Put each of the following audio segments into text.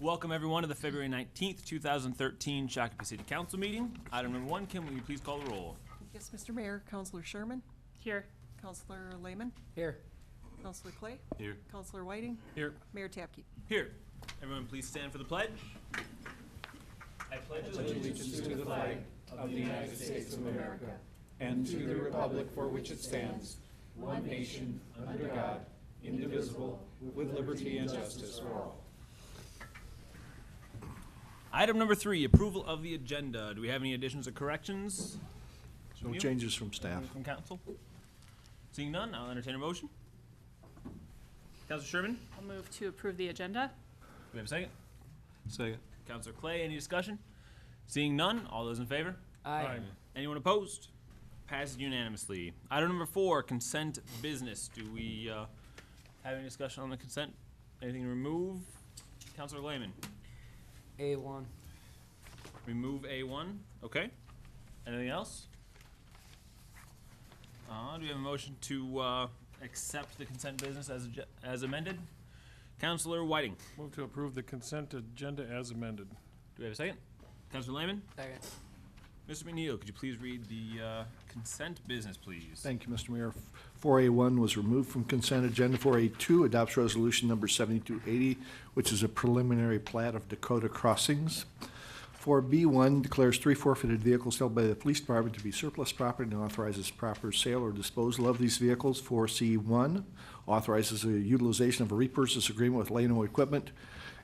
Welcome everyone to the February 19th, 2013 Shakopee City Council meeting. Item number 1, Kim, will you please call the roll? Yes, Mr. Mayor. Councilor Sherman? Here. Councilor Lehman? Here. Councilor Clay? Here. Councilor Whiting? Here. Mayor Tapke? Here. Everyone please stand for the pledge. I pledge Allegiance to the flag of the United States of America and to the republic for which it stands, one nation, under God, indivisible, with liberty and justice for all. Item number 3, approval of the agenda. Do we have any additions or corrections? No changes from staff. From council? Seeing none, I'll entertain a motion. Councilor Sherman, do I'll move to approve the agenda. we have a second? Second. Councilor Clay, any discussion? Seeing none, all those in favor? Aye. Anyone opposed? Passes unanimously. Item number 4, consent business. Do we have any discussion on the consent? Anything to remove? Councilor Lehman, A1. remove A1. Okay. Anything else? Do we have a motion to accept the consent business as amended? Councilor Whiting, Move to approve the consent agenda as amended. do we have a second? Councilor Lehman? Second. Mr. McNeil, could you please read the consent business, please? Thank you, Mr. Mayor. 4A1 was removed from consent agenda. 4A2 adopts resolution number 7280, which is a preliminary plat of Dakota Crossings. 4B1 declares 3 forfeited vehicles held by the police department to be surplus property and authorizes proper sale or disposal of these vehicles. 4C1 authorizes the utilization of a repurchase agreement with Lano Equipment,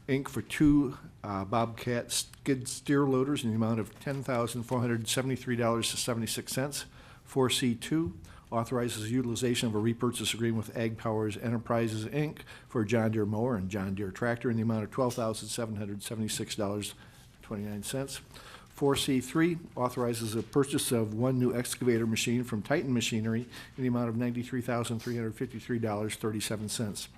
Inc. for 2 Bobcat skid steer loaders in the amount of $10,473.76. 4C2 authorizes the utilization of a repurchase agreement with Ag Powers Enterprises, Inc. for a John Deere mower and John Deere tractor in the amount of $12,776.29. 4C3 authorizes the purchase of 1 new excavator machine from Titan Machinery in the amount of $93,353.37.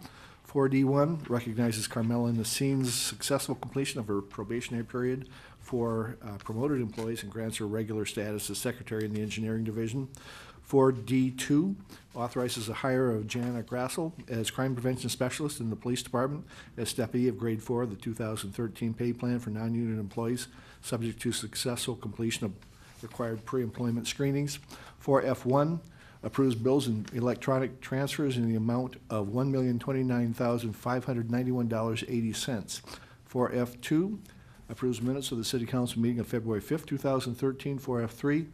4D1 recognizes Carmela Nasseen's successful completion of her probationary period for promoted employees and grants her regular status as secretary in the engineering division. 4D2 authorizes the hire of Jana Grassel as crime prevention specialist in the police department as step E of grade 4 of the 2013 pay plan for non-union employees, subject to successful completion of required pre-employment screenings. 4F1 approves bills and electronic transfers in the amount of $1,029,591.80. 4F2 approves minutes of the City Council meeting of February 5th, 2013. 4F3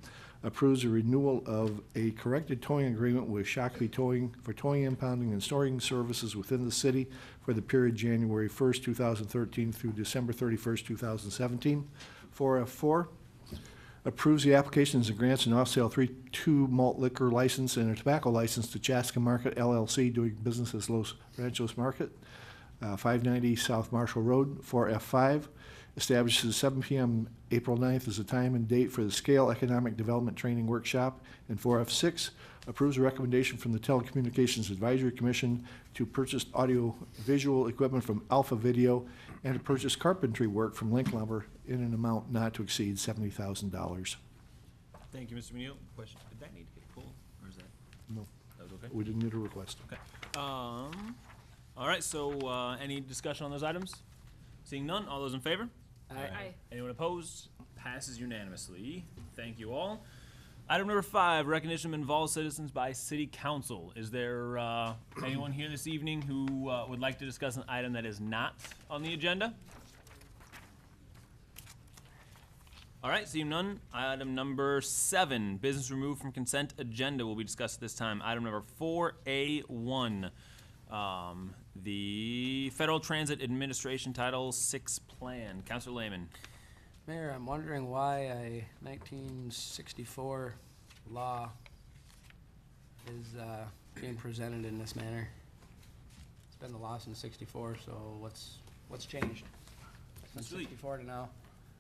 approves a renewal of a corrected towing agreement with Shakopee Towing for towing, impounding, and storing services within the city for the period January 1st, 2013 through December 31st, 2017. 4F4 approves the applications and grants an off-sale 3-2 malt liquor license and a tobacco license to Chaska Market LLC, doing business as Los Ranchos Market, 590 South Marshall Road. 4F5 establishes 7 p.m. April 9th as the time and date for the Scale Economic Development Training Workshop. And 4F6 approves a recommendation from the Telecommunications Advisory Commission to purchase audio-visual equipment from Alpha Video and to purchase carpentry work from Link Lumber in an amount not to exceed $70,000. Thank you, Mr. McNeil. Question, did that need to get pulled, or is that? No, That was okay? we didn't need a request. Okay. All right, so any discussion on those items? Seeing none, all those in favor? Aye. Anyone opposed? Passes unanimously. Thank you all. Item number 5, recognition of involved citizens by City Council. Is there anyone here this evening who would like to discuss an item that is not on the agenda? All right, seeing none. Item number 7, business removed from consent agenda will be discussed at this time. Item number 4A1, the Federal Transit Administration Title VI Plan. Councilor Lehman. Mayor, I'm wondering why a 1964 law is being presented in this manner. It's been the law since '64, so what's changed since Really- '64 to now?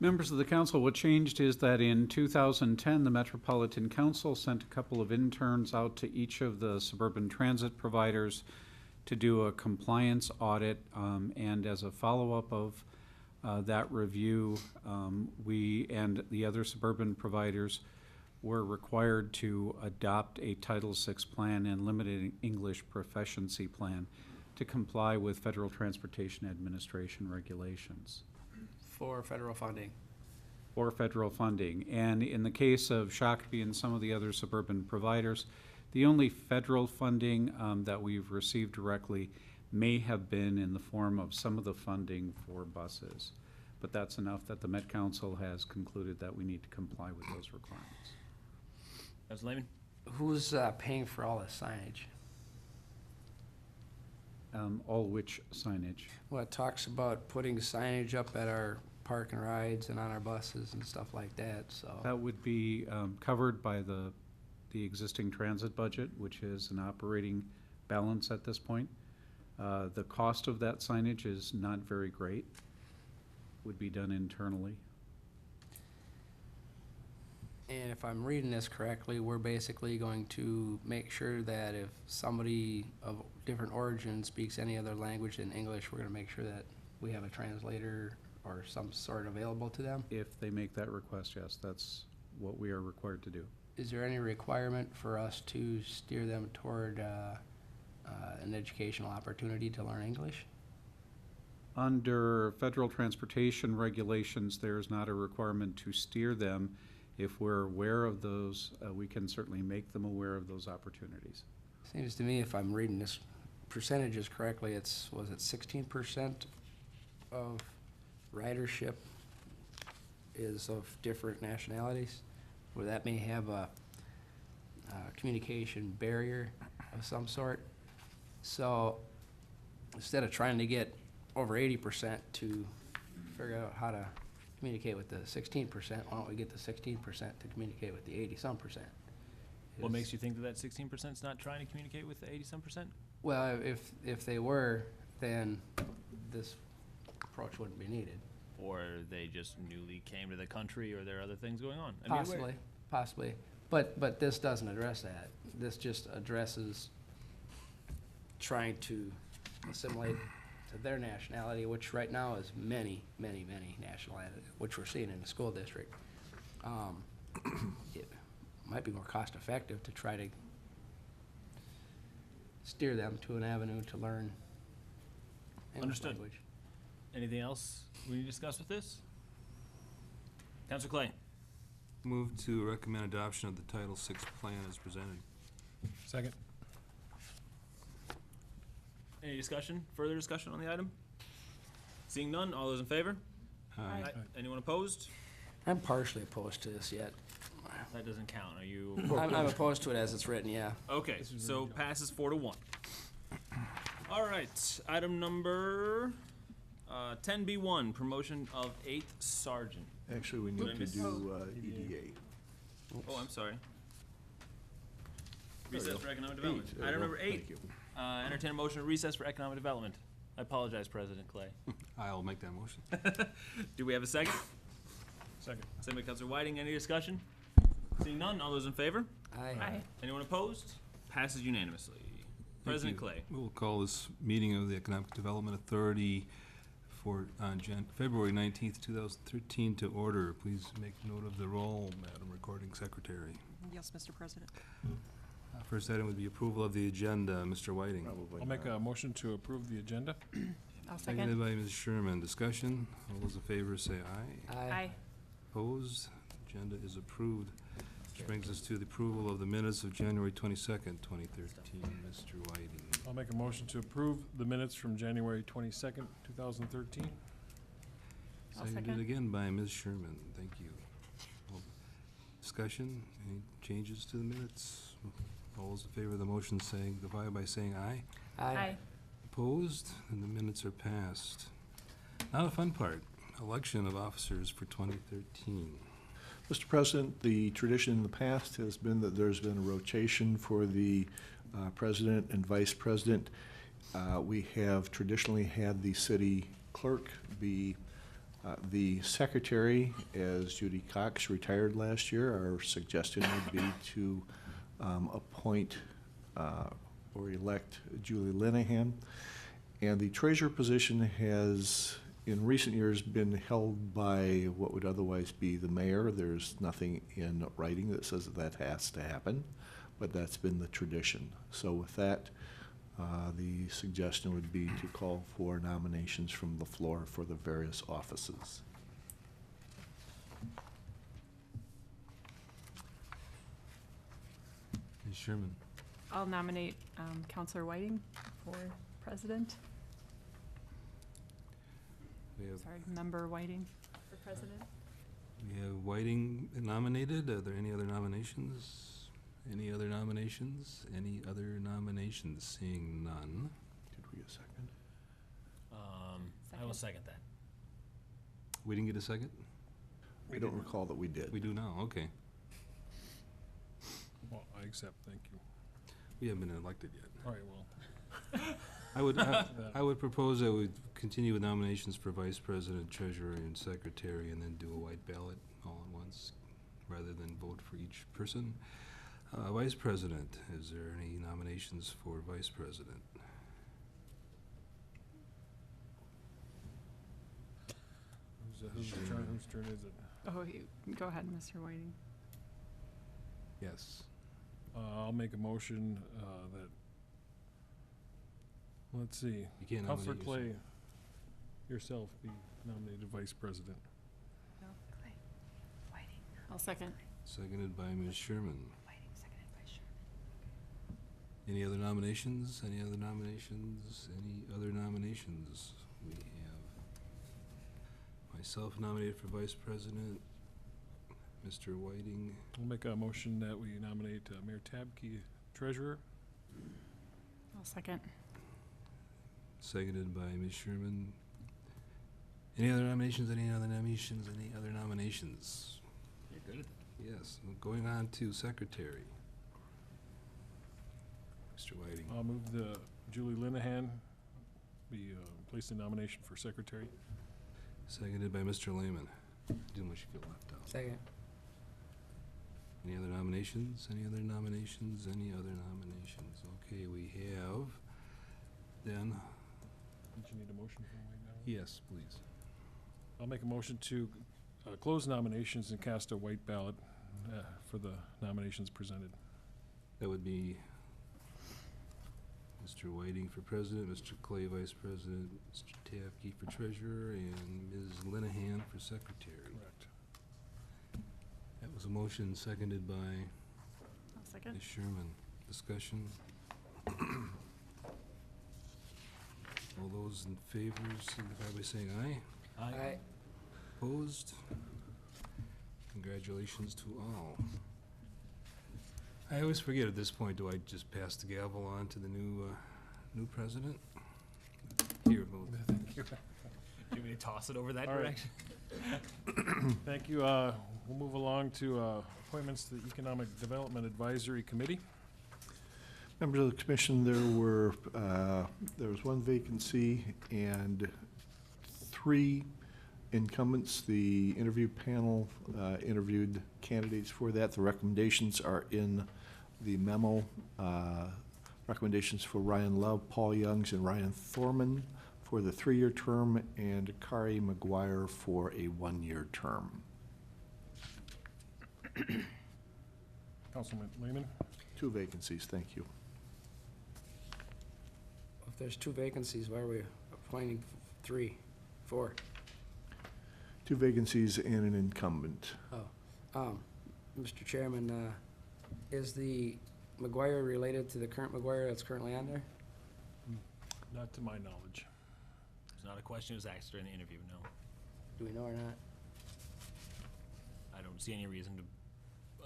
Members of the council, what changed is that in 2010, the Metropolitan Council sent a couple of interns out to each of the suburban transit providers to do a compliance audit, and as a follow-up of that review, we and the other suburban providers were required to adopt a Title VI plan and limited English proficiency plan. to comply with Federal Transportation Administration regulations For federal funding. for federal funding. And in the case of Shakopee and some of the other suburban providers, the only federal funding that we've received directly may have been in the form of some of the funding for buses. But that's enough that the Met Council has concluded that we need to comply with those requirements. Councilor Lehman? Who's paying for all this signage? All which signage? Well, it talks about putting signage up at our park and rides and on our buses and stuff like that, so. That would be covered by the existing transit budget, which is an operating balance at this point. The cost of that signage is not very great, would be done internally. And if I'm reading this correctly, we're basically going to make sure that if somebody of different origin speaks any other language than English, we're gonna make sure that we have a translator or some sort available to them. If they make that request, yes, that's what we are required to do. Is there any requirement for us to steer them toward an educational opportunity to learn English? Under federal transportation regulations, there is not a requirement to steer them. If we're aware of those, we can certainly make them aware of those opportunities. Seems to me, if I'm reading this percentages correctly, was it 16% of ridership is of different nationalities? Where that may have a communication barrier of some sort. So instead of trying to get over 80% to figure out how to communicate with the 16%, why don't we get the 16% to communicate with the 80-some percent? What makes you think that 16% is not trying to communicate with the 80-some percent? Well, if they were, then this approach wouldn't be needed. Or they just newly came to the country, or there are other things going on? I mean, Possibly. But this doesn't address that. This just addresses trying to assimilate to their nationality, which right now is many nationalities, which we're seeing in the school district. It might be more cost effective to try to steer them to an avenue to learn English Understood. language. Anything else we need to discuss with this? Councilor Clay? Move to recommend adoption of the Title VI plan as presented. Second. Any discussion, further discussion on the item? Seeing none, all those in favor? Aye. Anyone opposed? I'm partially opposed to this yet. That doesn't count, are you? I'm opposed to it as it's written, yeah. Okay, so passes 4-1. All right, item number 10B1, promotion of 8th sergeant. Actually, we Did I need to miss- do EDA. Oh, I'm sorry. There we Recess go. for economic development. There we Item go. number 8, Thank you. entertain a motion to recess for economic development. I apologize, President Clay. I'll make that motion. Do we have a second? Second. Second by Councilor Whiting, any discussion? Seeing none, all those in favor? Aye. Anyone opposed? Passes unanimously. President you. Clay. We'll call this meeting of the Economic Development Authority for February 19th, 2013 to order. Please make note of the roll, Madam Recording Secretary. Yes, Mr. President. First item would be approval of the agenda. Mr. Whiting. Probably I'll make not. a motion to approve the agenda. I'll Seconded second. by Ms. Sherman. Discussion. All those in favor say aye. Aye. Opposed? Agenda is approved. Which brings us to the approval of the minutes of January 22nd, 2013. Mr. Whiting. I'll make a motion to approve the minutes from January 22nd, 2013. I'll Seconded second. again by Ms. Sherman. Thank you. Well, discussion, any changes to the minutes? All those in favor of the motion signify by saying aye. Aye. Opposed? And the minutes are passed. Now the fun part, election of officers for 2013. Mr. President, the tradition in the past has been that there's been a rotation for the president and vice president. We have traditionally had the city clerk be the secretary, as Judy Cox retired last year. Our suggestion would be to appoint or elect Julie Linehan. And the treasurer position has, in recent years, been held by what would otherwise be the mayor. There's nothing in writing that says that that has to happen, but that's been the tradition. So with that, The suggestion would be to call for nominations from the floor for the various offices. Ms. Sherman? I'll nominate Counselor Whiting for president. We have, Sorry, Member Whiting for president. we have Whiting nominated. Are there any other nominations? Any other nominations? Any other nominations? Seeing none. Did we get a second? I will second that. We didn't get a second? I don't recall that we did. We do now, okay. Well, I accept, thank you. We haven't been elected yet. All right, well, I would propose that we continue with nominations for vice president, treasurer, and secretary, and then do a white ballot all at once, rather than vote for each person. Vice president, is there any nominations for vice president? whose turn is it? Oh, go ahead, Mr. Whiting. Yes. I'll make a motion that, let's see, You can't Counselor nominate Clay, yourself. yourself be nominated vice president. I'll second. Seconded by Ms. Sherman. Any other nominations? Any other nominations? Any other nominations? We have myself nominated for vice president, Mr. Whiting. I'll make a motion that we nominate Mayor Tabke treasurer. I'll second. Seconded by Ms. Sherman. Any other nominations? Any other nominations? Any other nominations? You're good at that. Yes, going on to secretary. Mr. Whiting. I'll move the Julie Linehan be placed in nomination for secretary. Seconded by Mr. Lehman. Didn't wish you feel left out. Second. Any other nominations? Any other nominations? Any other nominations? Okay, we have then, Did you need a motion from right now? yes, please. I'll make a motion to close nominations and cast a white ballot for the nominations presented. That would be Mr. Whiting for president, Mr. Clay vice president, Mr. Tafke for treasurer, and Ms. Linehan for secretary. Correct. That was a motion seconded by I'll second. Ms. Sherman. Discussion? All those in favor signify by saying aye. Aye. Opposed? Congratulations to all. I always forget at this point, do I just pass the gavel on to the new president? Here, vote. Do you want me to toss it over that All right. direction? Thank you. We'll move along to appointments to the Economic Development Advisory Committee. Members of the commission, there was one vacancy and 3 incumbents. The interview panel interviewed candidates for that. The recommendations are in the memo. Recommendations for Ryan Love, Paul Youngs, and Ryan Thorman for the 3-year term, and Kari McGuire for a 1-year term. Councilman Lehman. 2 vacancies, thank you. If there's 2 vacancies, why are we appointing 3, 4? 2 vacancies and an incumbent. Mr. Chairman, is the McGuire related to the current McGuire that's currently on there? Not to my knowledge. It's not a question, it was asked during the interview, no. Do we know or not? I don't see any reason to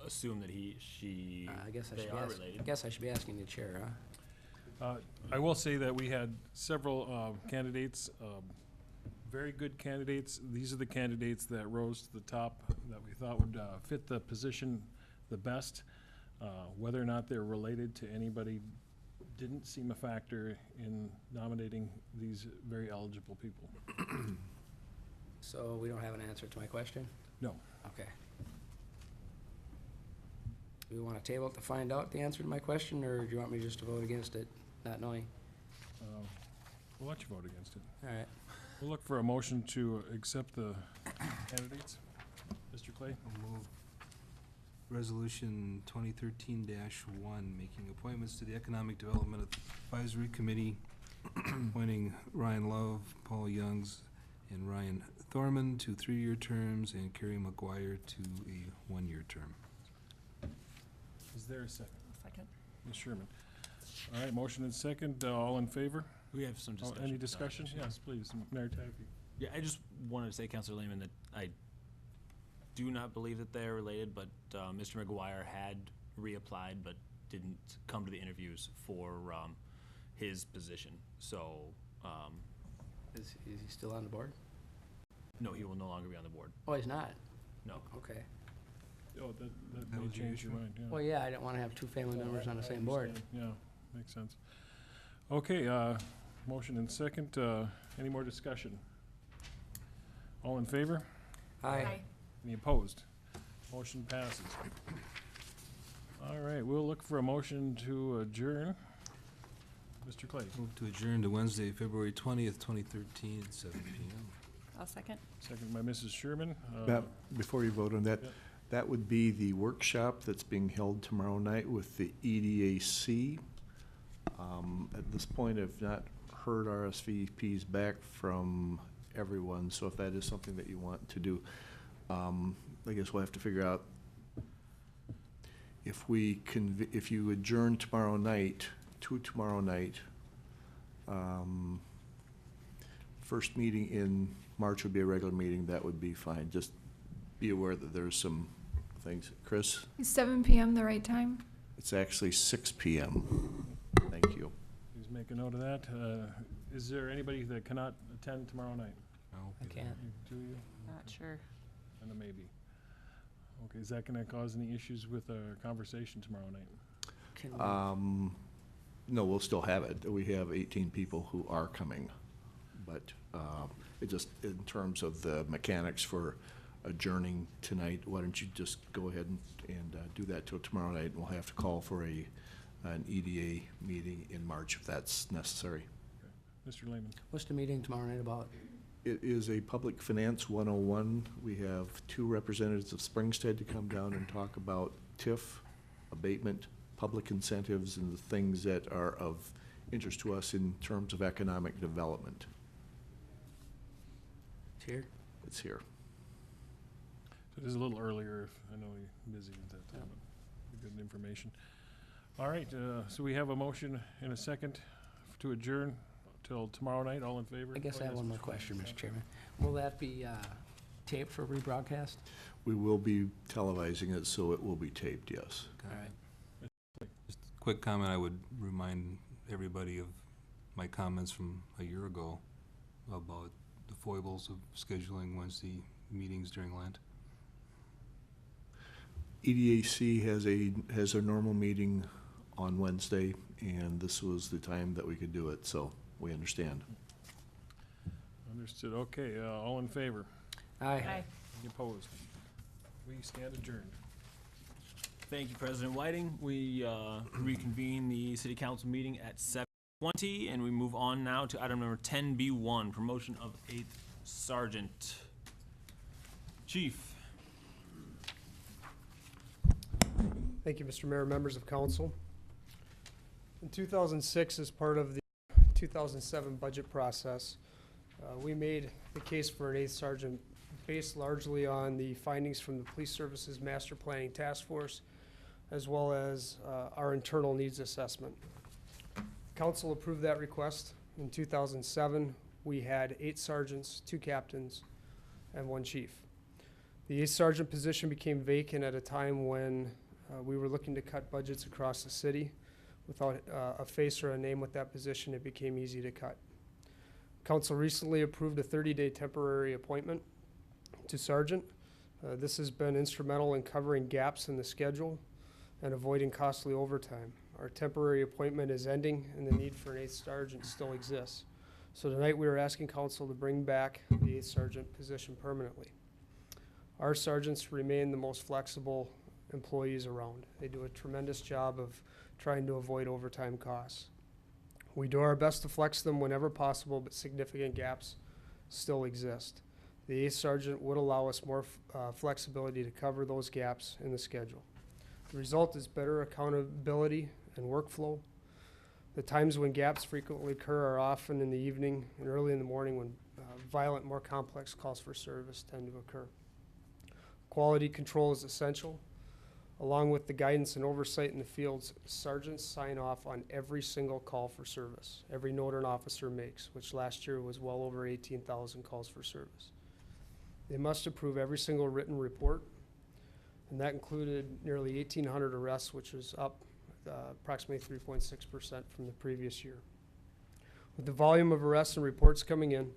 assume that she, I guess I they should are ask. related. I guess I should be asking the chair, huh? I will say that we had several candidates, very good candidates. These are the candidates that rose to the top that we thought would fit the position the best. Whether or not they're related to anybody didn't seem a factor in nominating these very eligible people. So we don't have an answer to my question? No. Okay. Do we want to table it to find out the answer to my question, or do you want me just to vote against it, not knowing? We'll let you vote against it. All right. We'll look for a motion to accept the candidates. Mr. Clay? Resolution 2013-1, making appointments to the Economic Development Advisory Committee, appointing Ryan Love, Paul Youngs, and Ryan Thorman to 3-year terms, and Kerry McGuire to a 1-year term. Is there a second? I'll second. Ms. Sherman. All right, motion and second, all in favor? We have some Oh, discussion. any discussion? Yes, please, Mayor Taffy. Yeah, I just wanted to say, Councilor Lehman, that I do not believe that they're related, but Mr. McGuire had reapplied but didn't come to the interviews for his position. So, Is he still on the board? no, he will no longer be on the board. Oh, he's not? No. Okay. Oh, that That may was your change your issue? mind, yeah. Well, yeah, I didn't want to have two family members on the same board. Yeah, makes sense. Okay, motion and second, any more discussion? All in favor? Aye. Any opposed? Motion passes. All right, we'll look for a motion to adjourn. Mr. Clay, Move to adjourn to Wednesday, February 20th, 2013, at 7 p.m. I'll second. second by Mrs. Sherman. Matt, before you vote on that, Yep. that would be the workshop that's being held tomorrow night with the EDAC. At this point, I've not heard RSVPs back from everyone, so if that is something that you want to do, I guess we'll have to figure out if if you adjourn tomorrow night to tomorrow night, first meeting in March would be a regular meeting, that would be fine. Just be aware that there's some things. Chris, Is 7 p.m. the right time? it's actually 6 p.m. Thank you. Please make a note of that. Is there anybody that cannot attend tomorrow night? No. I can't. Do you? Not sure. And a maybe. Okay, is that gonna cause any issues with our conversation tomorrow night? Can we- No, we'll still have it. We have 18 people who are coming. But it just, in terms of the mechanics for adjourning tonight, why don't you just go ahead and do that till tomorrow night, and we'll have to call for an EDA meeting in March if that's necessary. Mr. Lehman? What's the meeting tomorrow night about? It is a Public Finance 101. We have 2 representatives of Springstead to come down and talk about TIF, abatement, public incentives, and the things that are of interest to us in terms of economic development. It's here? It's here. So it is a little earlier, I know you're busy at that time, but good information. All right, so we have a motion and a second to adjourn till tomorrow night. All in favor? I guess Oh, I have yes, one more Mr. question, Lehman. Mr. Chairman. Will that be taped for rebroadcast? We will be televising it, so it will be taped, yes. All right. Just a quick comment, I would remind everybody of my comments from a year ago about the foibles of scheduling Wednesday meetings during Lent. EDAC has a normal meeting on Wednesday, and this was the time that we could do it, so we understand. Understood. Okay, all in favor? Aye. Any opposed? We stand adjourned. Thank you, President Whiting. We reconvene the city council meeting at 7:20, and we move on now to item number 10B1, promotion of 8th Sergeant. Chief. Thank you, Mr. Mayor, members of council. In 2006, as part of the 2007 budget process, we made the case for an 8th sergeant based largely on the findings from the Police Services Master Planning Task Force, as well as our internal needs assessment. Council approved that request. In 2007, we had 8 sergeants, 2 captains, and 1 chief. The 8th sergeant position became vacant at a time when we were looking to cut budgets across the city. Without a face or a name with that position, it became easy to cut. Council recently approved a 30-day temporary appointment to sergeant. This has been instrumental in covering gaps in the schedule and avoiding costly overtime. Our temporary appointment is ending, and the need for an 8th sergeant still exists. So tonight we are asking council to bring back the 8th sergeant position permanently. Our sergeants remain the most flexible employees around. They do a tremendous job of trying to avoid overtime costs. We do our best to flex them whenever possible, but significant gaps still exist. The 8th sergeant would allow us more flexibility to cover those gaps in the schedule. The result is better accountability and workflow. The times when gaps frequently occur are often in the evening and early in the morning when violent, more complex calls for service tend to occur. Quality control is essential. Along with the guidance and oversight in the fields, sergeants sign off on every single call for service, every note an officer makes, which last year was well over 18,000 calls for service. They must approve every single written report, and that included nearly 1,800 arrests, which was up approximately 3.6% from the previous year. With the volume of arrests and reports coming in,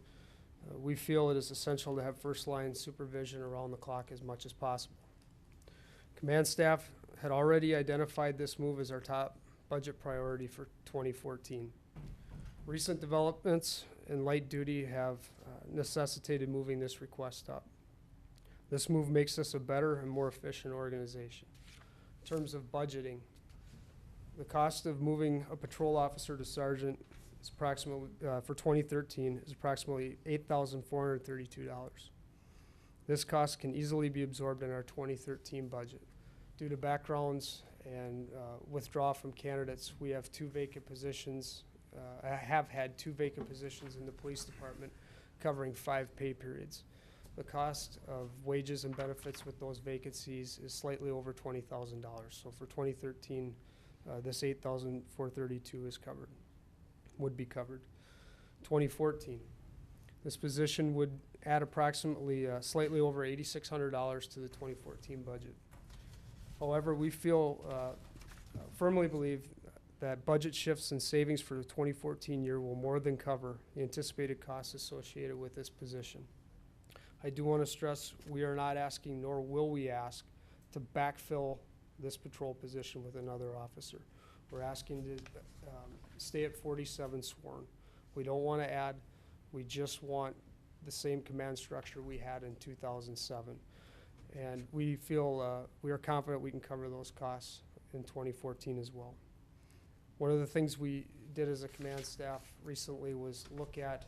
we feel it is essential to have first-line supervision around the clock as much as possible. Command staff had already identified this move as our top budget priority for 2014. Recent developments in light duty have necessitated moving this request up. This move makes us a better and more efficient organization. In terms of budgeting, the cost of moving a patrol officer to sergeant is approximately, for 2013, is approximately $8,432. This cost can easily be absorbed in our 2013 budget. Due to backgrounds and withdrawal from candidates, we have two vacant positions, have had two vacant positions in the police department covering 5 pay periods. The cost of wages and benefits with those vacancies is slightly over $20,000. So for 2013, this $8,432 is covered, would be covered. 2014, this position would add approximately slightly over $8,600 to the 2014 budget. However, we firmly believe that budget shifts and savings for the 2014 year will more than cover the anticipated costs associated with this position. I do want to stress we are not asking, nor will we ask, to backfill this patrol position with another officer. We're asking to stay at 47 sworn. We don't want to add, we just want the same command structure we had in 2007. And we feel, we are confident we can cover those costs in 2014 as well. One of the things we did as a command staff recently was look at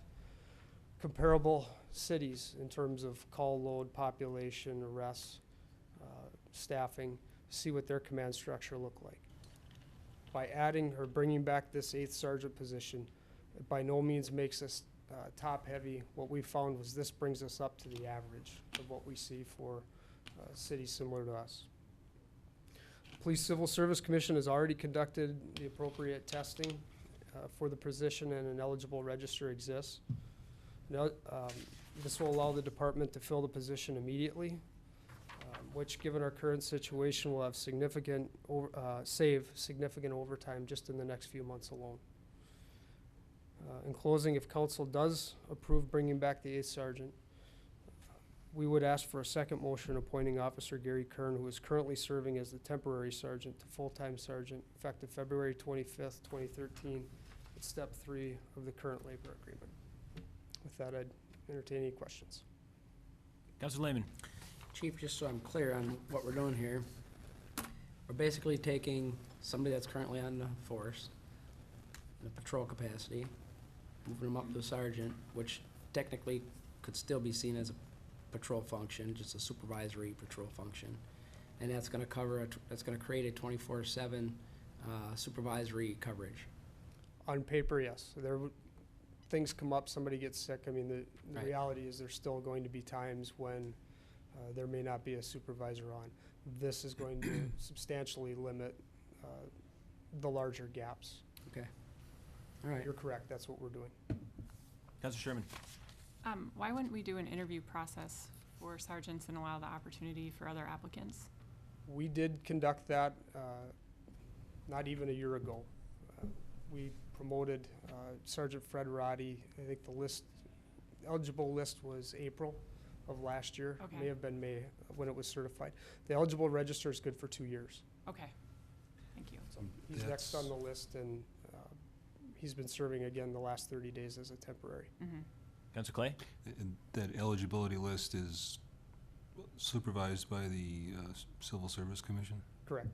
comparable cities in terms of call load, population, arrests, staffing, see what their command structure looked like. By adding or bringing back this 8th sergeant position, it by no means makes us top heavy. What we found was this brings us up to the average of what we see for cities similar to us. Police Civil Service Commission has already conducted the appropriate testing for the position, and an eligible register exists. Now, this will allow the department to fill the position immediately, which, given our current situation, will have save significant overtime just in the next few months alone. In closing, if council does approve bringing back the 8th sergeant, we would ask for a second motion appointing Officer Gary Kern, who is currently serving as the temporary sergeant, to full-time sergeant, effective February 25th, 2013, at step 3 of the current labor agreement. With that, I'd entertain any questions. Councilor Lehman. Chief, just so I'm clear on what we're doing here, we're basically taking somebody that's currently on the force, in a patrol capacity, moving them up to a sergeant, which technically could still be seen as a patrol function, just a supervisory patrol function. And that's gonna cover, that's gonna create a 24/7 supervisory coverage. On paper, yes. Things come up, somebody gets sick. I mean, the Right. reality is there's still going to be times when there may not be a supervisor on. This is going to substantially limit the larger gaps. Okay. All right. You're correct, that's what we're doing. Councilor Sherman. Why wouldn't we do an interview process for sergeants and allow the opportunity for other applicants? We did conduct that not even a year ago. We promoted Sergeant Fred Roddy. I think the eligible list was April of last year. Okay. May have been May when it was certified. The eligible register is good for 2 years. Okay, thank you. So he's next on the list, and he's been serving again the last 30 days as a temporary. Mm-hmm. Councilor Clay. And that eligibility list is supervised by the Civil Service Commission? Correct.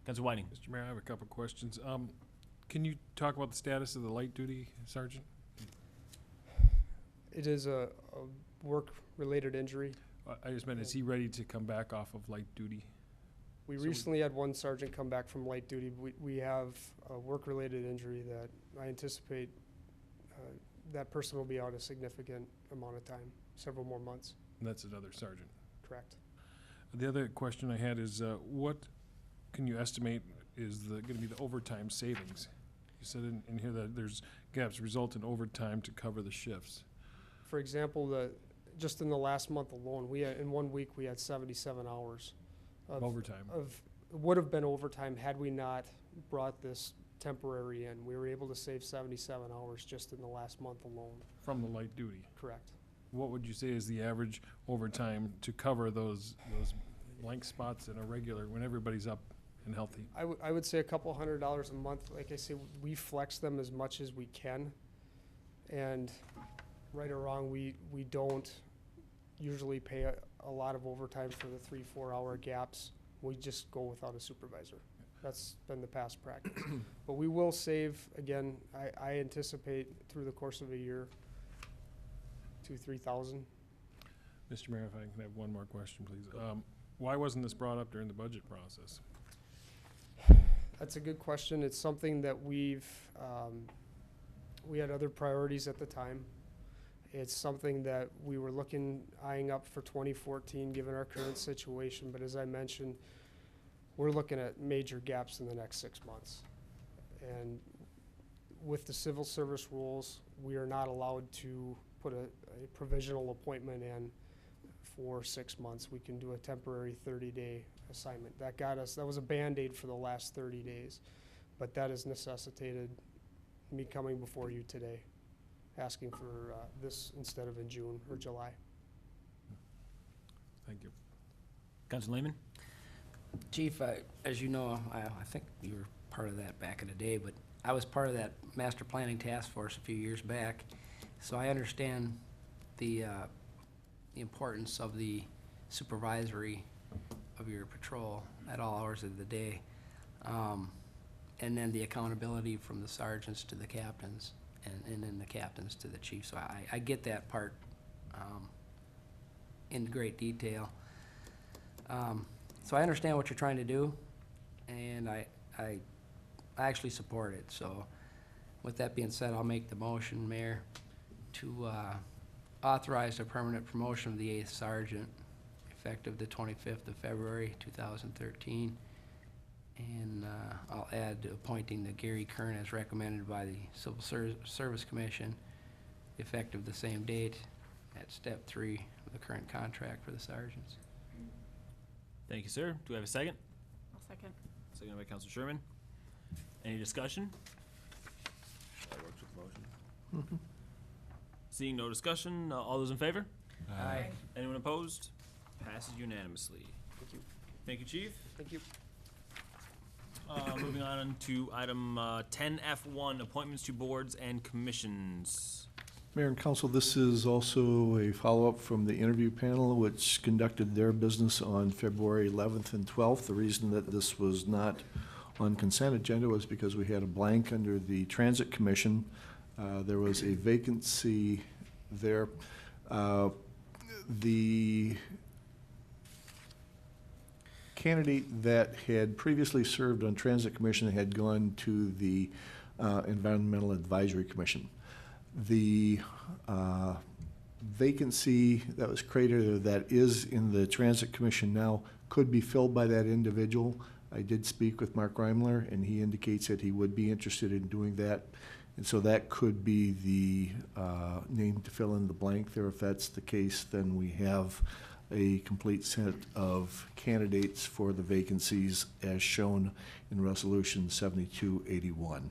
Councilor Whiting. Mr. Mayor, I have a couple questions. Can you talk about the status of the light duty sergeant? It is a work-related injury. I just meant, is he ready to come back off of light duty? We So we- recently had one sergeant come back from light duty. We have a work-related injury that I anticipate that person will be out a significant amount of time, several more months, And that's another sergeant. correct? The other question I had is, what can you estimate is gonna be the overtime savings? You said in here that there's gaps result in overtime to cover the shifts. For example, just in the last month alone, in 1 week, we had 77 hours Overtime. would have been overtime had we not brought this temporary in. We were able to save 77 hours just in the last month alone, From the light duty. correct? What would you say is the average overtime to cover those blank spots in a regular, when everybody's up and healthy? I would say a couple $100 a month. Like I say, we flex them as much as we can. And right or wrong, we don't usually pay a lot of overtime for the 3-4 hour gaps. We just go without a supervisor. That's been the past practice. But we will save, again, I anticipate through the course of a year, 2,000-3,000. Mr. Mayor, if I can have one more question, please. Why wasn't this brought up during the budget process? That's a good question. It's something that we had other priorities at the time. It's something that we were eyeing up for 2014, given our current situation. But as I mentioned, we're looking at major gaps in the next 6 months. And with the civil service rules, we are not allowed to put a provisional appointment in for 6 months. We can do a temporary 30-day assignment. That was a Band-Aid for the last 30 days. But that has necessitated me coming before you today, asking for this instead of in June or July. Thank you. Councilor Lehman? Chief, as you know, I think you were part of that back in the day, but I was part of that master planning task force a few years back, so I understand the importance of the supervisory of your patrol at all hours of the day, and then the accountability from the sergeants to the captains, and then the captains to the chief. So I get that part in great detail. So I understand what you're trying to do, and I actually support it. So with that being said, I'll make the motion, Mayor, to authorize a permanent promotion of the 8th Sergeant effective the 25th of February, 2013. And I'll add appointing the Gary Kern as recommended by the Civil Service Commission effective the same date at step 3 of the current contract for the sergeants. Thank you, sir. Do we have a second? I'll second. Seconded by Councilor Sherman. Any discussion? That works with the motion. Seeing no discussion, all those in favor? Aye. Anyone opposed? Passes unanimously. Thank you. Thank you, Chief. Thank you. Moving on to item 10F1, appointments to boards and commissions. Mayor and Council, this is also a follow-up from the interview panel, which conducted their business on February 11th and 12th. The reason that this was not on consent agenda was because we had a blank under the Transit Commission. There was a vacancy there. The candidate that had previously served on Transit Commission had gone to the Environmental Advisory Commission. The vacancy that was created, or that is in the Transit Commission now, could be filled by that individual. I did speak with Mark Reimler, and he indicates that he would be interested in doing that. And so that could be the name to fill in the blank there. If that's the case, then we have a complete set of candidates for the vacancies as shown in Resolution 7281.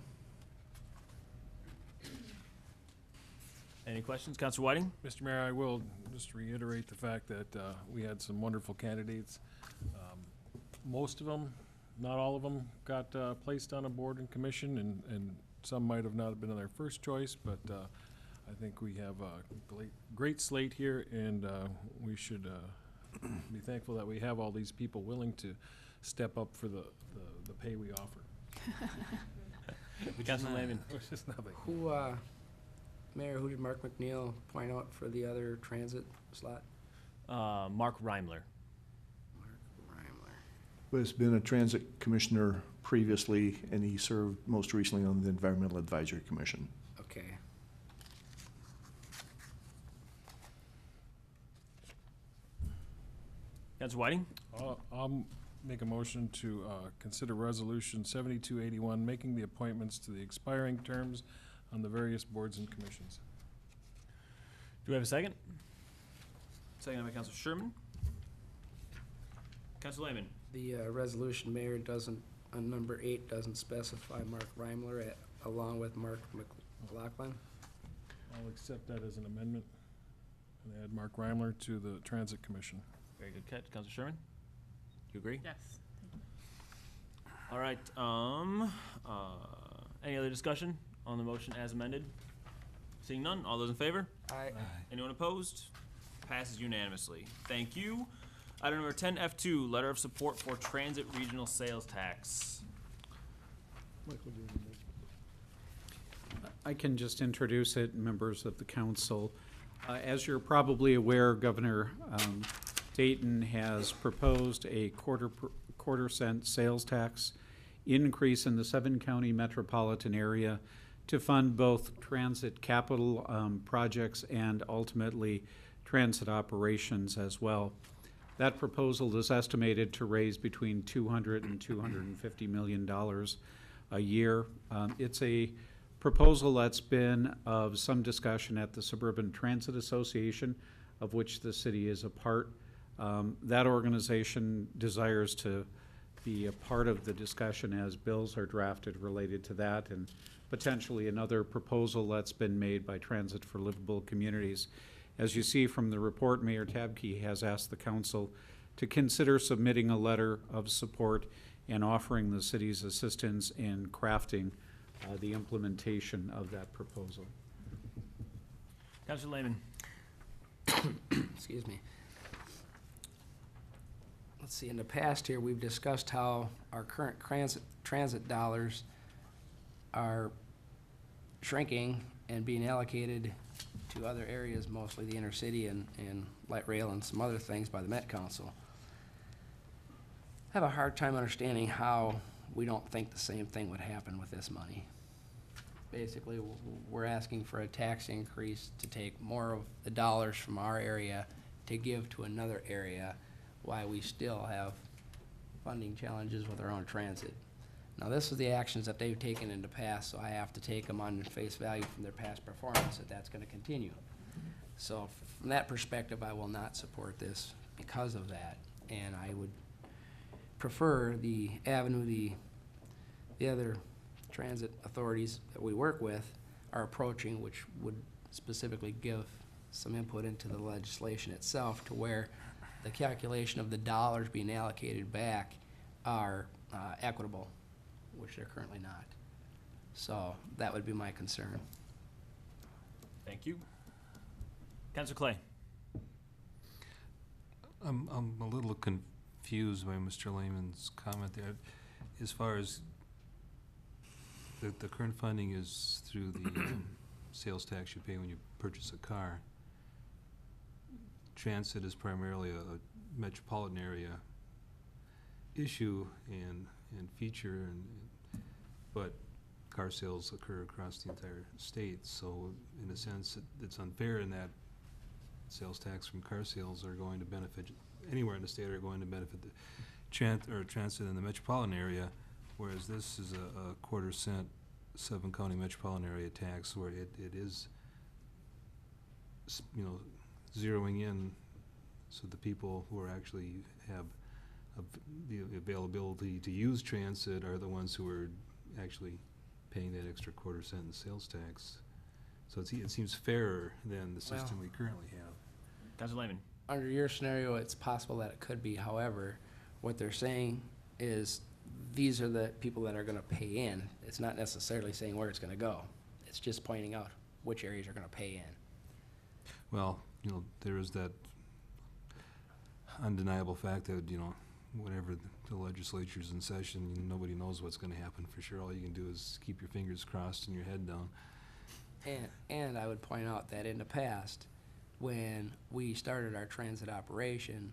Any questions? Councilor Whiting? Mr. Mayor, I will just reiterate the fact that we had some wonderful candidates. Most of them, not all of them, got placed on a board and commission, and some might have not been their first choice, but I think we have a great slate here, and we should be thankful that we have all these people willing to step up for the pay we offer. Councilor Lehman? Which is nothing. Mayor, who did Mark McNeil point out for the other transit slot? Mark Reimler. Mark Reimler. who has been a transit commissioner previously, and he served most recently on the Environmental Advisory Commission. Okay. Councilor Whiting? I'll make a motion to consider Resolution 7281, making the appointments to the expiring terms on the various boards and commissions. Do we have a second? Second by Councilor Sherman. Councilor Lehman? The resolution, Mayor, doesn't, on number 8, doesn't specify Mark Reimler along with Mark McLaughlin. I'll accept that as an amendment and add Mark Reimler to the Transit Commission. Very good catch. Councilor Sherman? You agree? Yes. All right, any other discussion on the motion as amended? Seeing none, all those in favor? Aye. Anyone opposed? Passes unanimously. Thank you. Item number 10F2, letter of support for transit regional sales tax. I can just introduce it, members of the council. As you're probably aware, Governor Dayton has proposed a quarter cent sales tax increase in the 7-county metropolitan area to fund both transit capital projects and ultimately transit operations as well. That proposal is estimated to raise between $200 and $250 million a year. It's a proposal that's been of some discussion at the Suburban Transit Association, of which the city is a part. That organization desires to be a part of the discussion as bills are drafted related to that, and potentially another proposal that's been made by Transit for Livable Communities. As you see from the report, Mayor Tabke has asked the council to consider submitting a letter of support and offering the city's assistance in crafting the implementation of that proposal. Councilor Lehman? Excuse me. Let's see, in the past here, we've discussed how our current transit dollars are shrinking and being allocated to other areas, mostly the inner city and light rail and some other things by the Met Council. I have a hard time understanding how we don't think the same thing would happen with this money. Basically, we're asking for a tax increase to take more of the dollars from our area to give to another area, while we still have funding challenges with our own transit. Now, this is the actions that they've taken in the past, so I have to take them on face value from their past performance, that that's gonna continue. So from that perspective, I will not support this because of that, and I would prefer the avenue the other transit authorities that we work with are approaching, which would specifically give some input into the legislation itself, to where the calculation of the dollars being allocated back are equitable, which they're currently not. So that would be my concern. Thank you. Councilor Clay? I'm a little confused by Mr. Lehman's comment there. As far as the current funding is through the sales tax you pay when you purchase a car. Transit is primarily a metropolitan area issue and feature, but car sales occur across the entire state. So in a sense, it's unfair in that sales tax from car sales are going to benefit anywhere in the state, are going to benefit the transit in the metropolitan area, whereas this is a quarter cent 7-county metropolitan area tax, where it is, you know, zeroing in, so the people who are actually have the availability to use transit are the ones who are actually paying that extra quarter cent in sales tax. So it seems fairer than the system we currently have. Councilor Lehman? Under your scenario, it's possible that it could be. However, what they're saying is these are the people that are gonna pay in. It's not necessarily saying where it's gonna go. It's just pointing out which areas are gonna pay in. Well, you know, there is that undeniable fact that, you know, whenever the legislature's in session, nobody knows what's gonna happen for sure. All you can do is keep your fingers crossed and your head down. And I would point out that in the past, when we started our transit operation,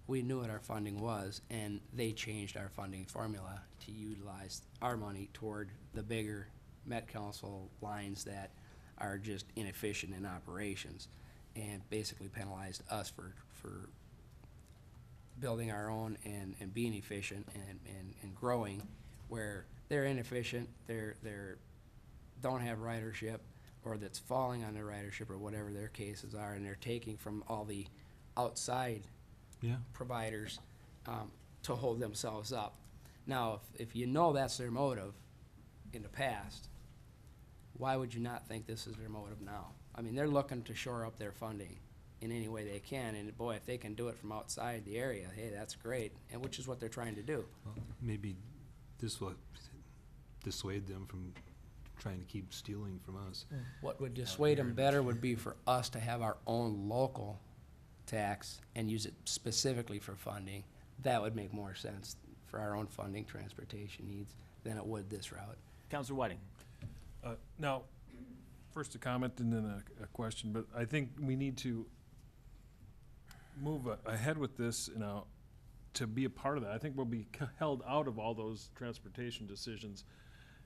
we knew what our funding was, and they changed our funding formula to utilize our money toward the bigger Met Council lines that are just inefficient in operations, and basically penalized us for building our own and being efficient and growing, where they're inefficient, they're don't have ridership, or that's falling on their ridership, or whatever their cases are, and they're taking from all the outside Yeah. providers to hold themselves up. Now, if you know that's their motive in the past, why would you not think this is their motive now? I mean, they're looking to shore up their funding in any way they can, and boy, if they can do it from outside the area, hey, that's great, and which is what they're trying to do. Well, maybe this will dissuade them from trying to keep stealing from us. What would dissuade them better would be for us to have our own local tax and use it specifically for funding. That would make more sense for our own funding, transportation needs, than it would this route. Counselor Whiting? Now, first a comment and then a question, but I think we need to move ahead with this, you know, to be a part of that. I think we'll be held out of all those transportation decisions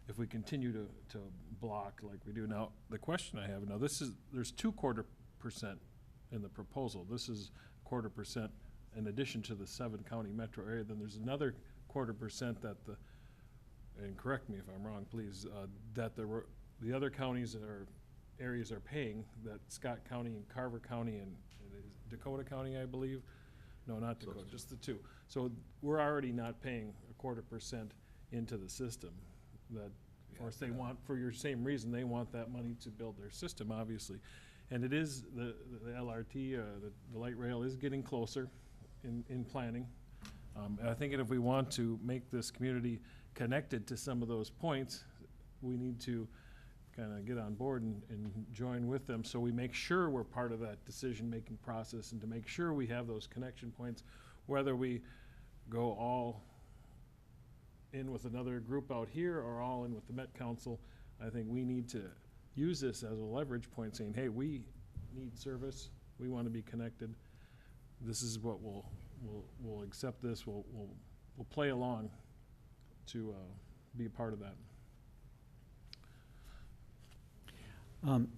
if we continue to block like we do. Now, the question I have, now there's 2/4% in the proposal. This is 1/4% in addition to the 7-county metro area. Then there's another 1/4% that and correct me if I'm wrong, please, that the other counties or areas are paying, that Scott County and Carver County and Dakota County, I believe. No, not Dakota, just the two. So we're already not paying 1/4% into the system. That, of course, they want, for your same reason, they want that money to build their system, obviously. And it is, the LRT, the light rail is getting closer in planning. And I think if we want to make this community connected to some of those points, we need to kind of get on board and join with them, so we make sure we're part of that decision-making process, and to make sure we have those connection points, whether we go all in with another group out here or all in with the Met Council. I think we need to use this as a leverage point, saying, hey, we need service, we want to be connected, this is what we'll accept this, we'll play along to be a part of that.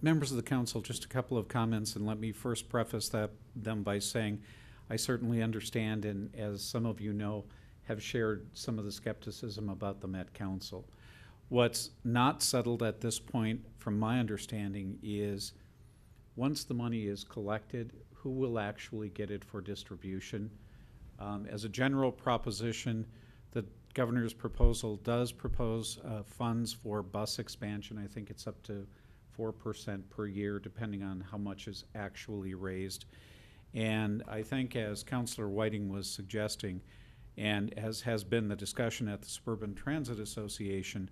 Members of the council, just a couple of comments, and let me first preface them by saying I certainly understand, and as some of you know, have shared some of the skepticism about the Met Council. What's not settled at this point, from my understanding, is once the money is collected, who will actually get it for distribution? As a general proposition, the governor's proposal does propose funds for bus expansion. I think it's up to 4% per year, depending on how much is actually raised. And I think, as Councilor Whiting was suggesting, and as has been the discussion at the Suburban Transit Association,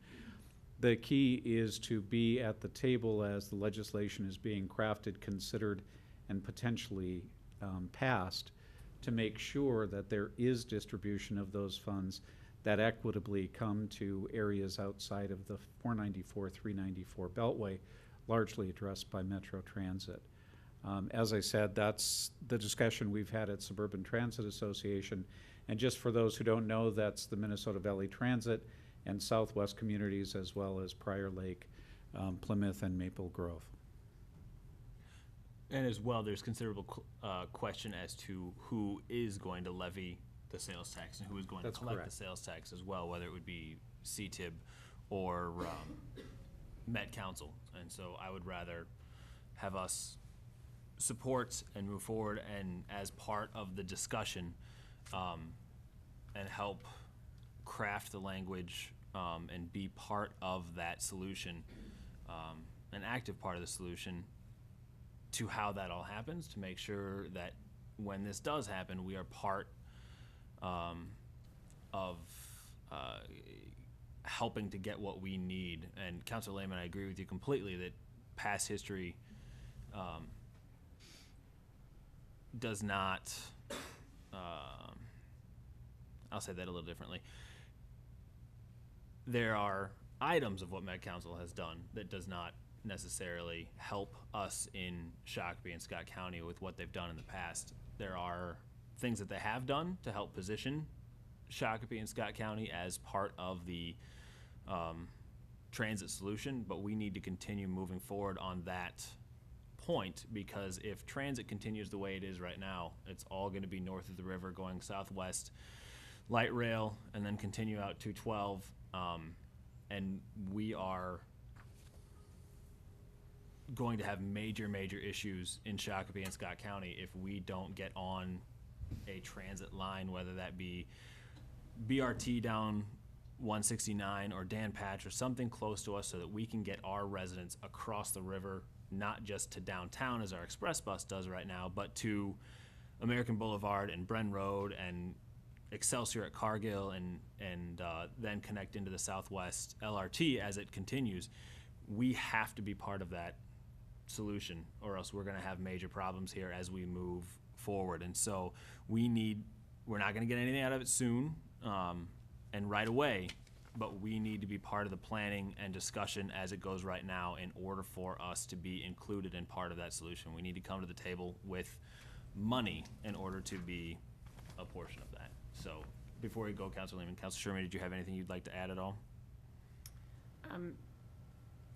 the key is to be at the table as the legislation is being crafted, considered, and potentially passed, to make sure that there is distribution of those funds that equitably come to areas outside of the 494, 394 Beltway, largely addressed by Metro Transit. As I said, that's the discussion we've had at Suburban Transit Association. And just for those who don't know, that's the Minnesota Valley Transit and Southwest Communities, as well as Prior Lake, Plymouth, and Maple Grove. And as well, there's considerable question as to who is going to levy the sales tax and who is going That's to collect correct. the sales tax as well, whether it would be CTIB or Met Council. And so I would rather have us support and move forward, and as part of the discussion, and help craft the language and be part of that solution, an active part of the solution to how that all happens, to make sure that when this does happen, we are part of helping to get what we need. And Councilor Lehman, I agree with you completely that past history does not, I'll say that a little differently. There are items of what Met Council has done that does not necessarily help us in Shakopee and Scott County with what they've done in the past. There are things that they have done to help position Shakopee and Scott County as part of the transit solution, but we need to continue moving forward on that point, because if transit continues the way it is right now, it's all going to be north of the river going southwest, light rail, and then continue out 212, and we are going to have major issues in Shakopee and Scott County if we don't get on a transit line, whether that be BRT down 169 or Dan Patch or something close to us, so that we can get our residents across the river, not just to downtown as our express bus does right now, but to American Boulevard and Bren Road and Excelsior at Cargill, and then connect into the Southwest LRT as it continues. We have to be part of that solution, or else we're going to have major problems here as we move forward. And so we're not going to get anything out of it soon and right away, but we need to be part of the planning and discussion as it goes right now in order for us to be included in part of that solution. We need to come to the table with money in order to be a portion of that. So before we go, Councilor Lehman, Councilor Sherman, did you have anything you'd like to add at all?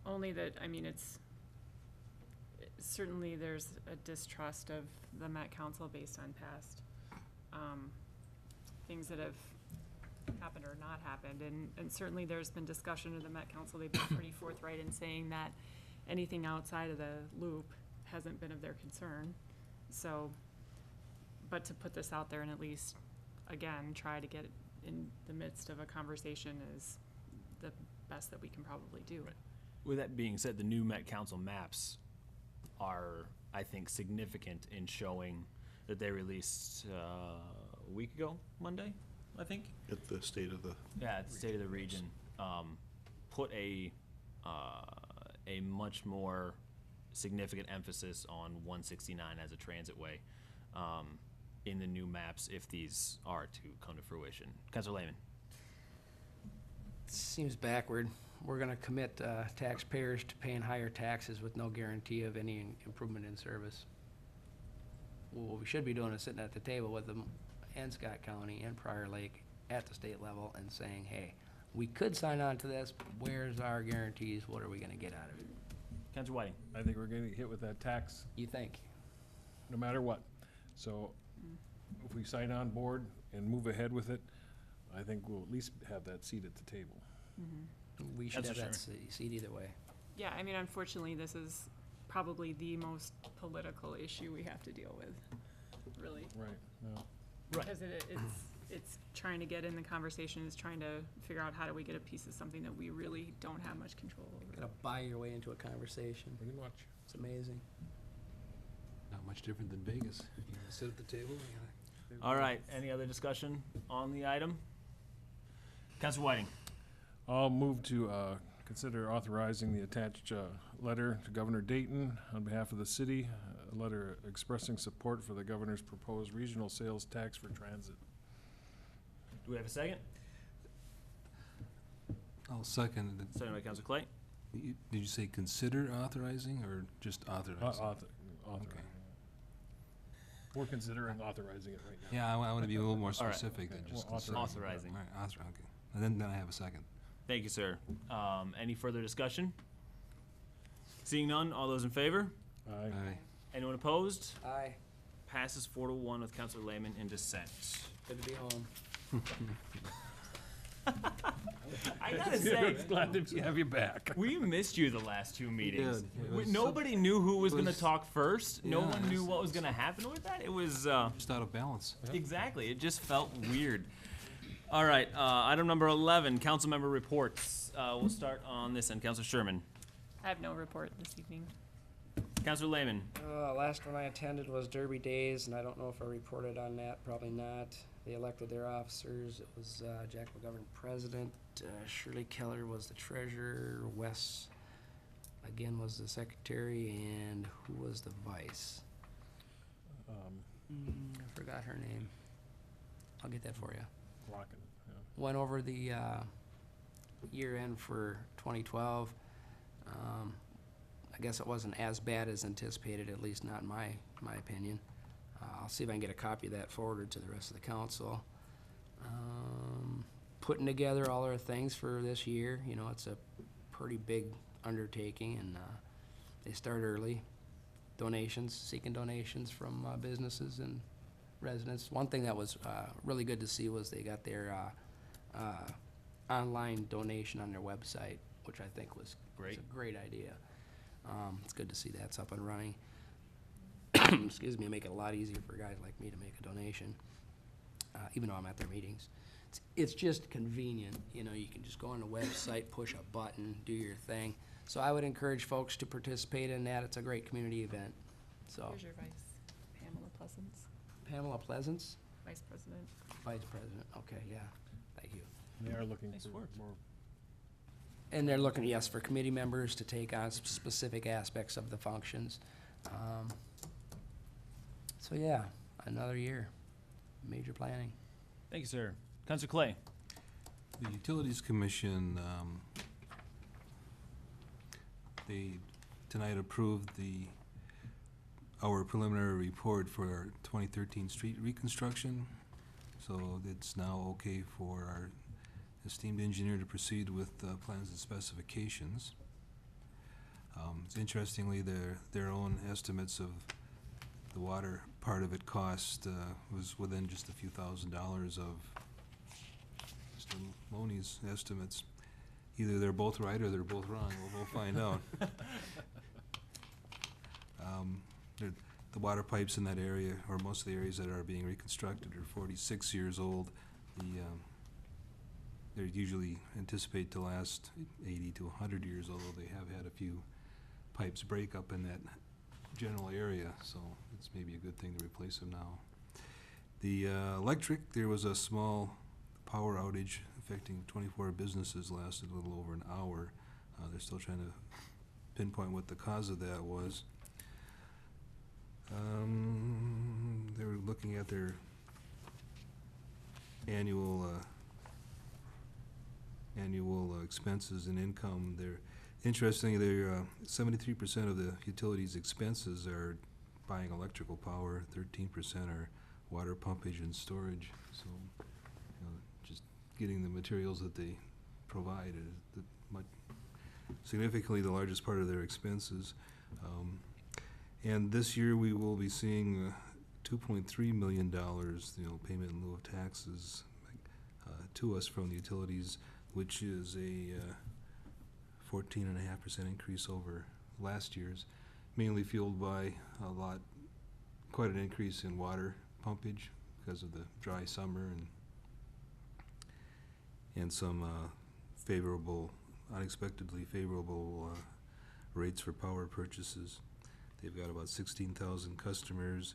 Only that, I mean, certainly there's a distrust of the Met Council based on past things that have happened or not happened, and certainly there's been discussion of the Met Council. They've been pretty forthright in saying that anything outside of the loop hasn't been of their concern. So, but to put this out there and at least, again, try to get it in the midst of a conversation is the best that we can probably do. Right. With that being said, the new Met Council maps are, I think, significant in showing that they released a week ago, Monday, I think. At the state of the. Yeah, at the State of the Region, put a much more significant emphasis on 169 as a transit way in the new maps, if these are to come to fruition. Councilor Lehman. Seems backward. We're gonna commit taxpayers to paying higher taxes with no guarantee of any improvement in service. What we should be doing is sitting at the table with them and Scott County and Prior Lake at the state level and saying, hey, we could sign on to this, but where's our guarantees? What are we gonna get out of it? Councilor Whiting. I think we're gonna get hit with that tax You think? no matter what. So if we sign on board and move ahead with it, I think we'll at least have that seat at the table. We should have Councilor that seat either way. Yeah, I mean, unfortunately, this is probably the most political issue we have to deal with, really. Right, yeah. Because it's trying to get in the conversation, it's trying to figure out how do we get a piece of something that we really don't have much control over. Gotta buy your way into a conversation. Pretty much. It's amazing. Not much different than Vegas. You gotta sit at the table, you gotta. All right, any other discussion on the item? Councilor Whiting. I'll move to consider authorizing the attached letter to Governor Dayton on behalf of the city, a letter expressing support for the governor's proposed regional sales tax for transit. Do we have a second? I'll second it. Second by Councilor Clay. Did you say consider authorizing or just authorizing? Authorizing. We're considering authorizing it right now. Yeah, I want to be a little more All right. specific than Okay, just well, consider. authorizing. All right, okay. And then I have a second. Thank you, sir. Any further discussion? Seeing none, all those in favor? Aye. Aye. Anyone opposed? Aye. Passes 4-1 with Councilor Lehman in dissent. Good to be home. I gotta say, Glad to have you back. we missed you the last two meetings. did. It was Nobody knew who was it gonna was- talk first. No Yeah, one it knew was- what was gonna happen with that. It was, Just out of balance. exactly, it just felt weird. All right, item number 11, council member reports. We'll start on this end. Councilor Sherman. I have no report this evening. Councilor Lehman. Last one I attended was Derby Days, and I don't know if I reported on that, probably not. They elected their officers. It was Jack McGovern president, Shirley Keller was the treasurer, Wes again was the secretary, and who was the vice? I forgot her name. I'll get that for you. Rocking, yeah. Went over the year end for 2012. I guess it wasn't as bad as anticipated, at least not in my opinion. I'll see if I can get a copy of that forwarded to the rest of the council. Putting together all our things for this year, you know, it's a pretty big undertaking, and they start early. Seeking donations from businesses and residents. One thing that was really good to see was they got their online donation on their website, which I think was Great. a great idea. It's good to see that's up and running. Excuse me, make it a lot easier for guys like me to make a donation, even though I'm at their meetings. It's just convenient, you know, you can just go on the website, push a button, do your thing. So I would encourage folks to participate in that. It's a great community event, so. Here's your vice, Pamela Pleasance, Pamela Pleasance, Vice President. Vice President, okay, yeah, thank you. They are looking Nice for work. more. And they're looking, yes, for committee members to take on specific aspects of the functions. So yeah, another year, major planning. Thank you, sir. Councilor Clay. The Utilities Commission, they tonight approved our preliminary report for our 2013 street reconstruction. So it's now okay for our esteemed engineer to proceed with plans and specifications. It's interestingly, their own estimates of the water part of it cost was within just a few $1,000s of Mr. Loney's estimates. Either they're both right or they're both wrong. We'll find out. The water pipes in that area, or most of the areas that are being reconstructed, are 46 years old. They're usually anticipate to last 80 to 100 years, although they have had a few pipes break up in that general area, so it's maybe a good thing to replace them now. The electric, there was a small power outage affecting 24 businesses, lasted a little over an hour. They're still trying to pinpoint what the cause of that was. They were looking at their annual expenses and income. Interestingly, 73% of the utilities expenses are buying electrical power, 13% are water pumpage and storage. So, you know, just getting the materials that they provide is significantly the largest part of their expenses. And this year we will be seeing $2.3 million, payment in lieu of taxes to us from the utilities, which is a 14.5% increase over last year's, mainly fueled by quite an increase in water pumpage because of the dry summer and some unexpectedly favorable rates for power purchases. They've got about 16,000 customers,